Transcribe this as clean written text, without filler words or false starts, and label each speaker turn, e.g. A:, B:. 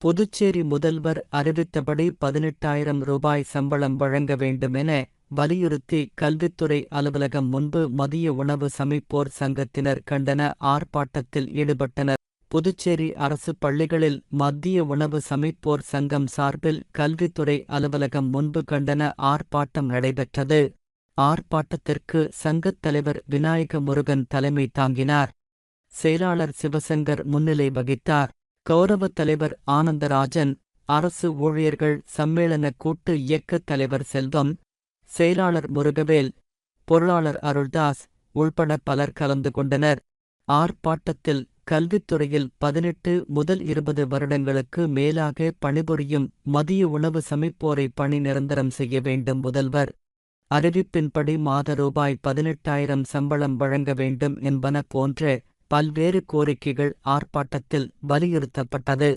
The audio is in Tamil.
A: புதுச்சேரி முதல்வர் அறிவித்தபடி 18,000 ரூபாய் சம்பளம் வழங்க வேண்டுமென வலியுறுத்தி கல்வித்துறை அலுவலகம் முன்பு மதிய உணவு சமைப்போர் சங்கத்தினர் கண்டன ஆர்ப்பாட்டத்தில் ஈடுபட்டனர். புதுச்சேரி அரசு பள்ளிகளில் மதிய உணவு சமைப்போர் சங்கம் சார்பில் கல்வித்துறை அலுவலகம் முன்பு கண்டன ஆர்ப்பாட்டம் நடைபெற்றது. ஆர்ப்பாட்டத்திற்கு சங்கத் தலைவர் விநாயக முருகன் தலைமை தாங்கினார். செயலாளர் சிவசங்கர் முன்னிலை வகித்தார். கௌரவத் தலைவர் ஆனந்தராஜன், அரசு ஊழியர்கள் சம்மேளன கூட்டு இயக்கத் தலைவர் செல்வம், செயலாளர் முருகவேல், பொருளாளர் அருள்தாஸ் உள்பட பலர் கலந்து கொண்டனர். ஆர்ப்பாட்டத்தில் கல்வித்துறையில் 18 முதல் 20 வருடங்களுக்கு மேலாக பணிபுரியும் மதிய உணவு சமைப்போரை பணி நிரந்தரம் செய்ய வேண்டும், முதல்வர் அறிவிப்பின்படி மாத ரூபாய் 18,000 சம்பளம் வழங்க வேண்டும் என்பன போன்ற பல்வேறு கோரிக்கைகள் ஆர்ப்பாட்டத்தில் வலியுறுத்தப்பட்டது.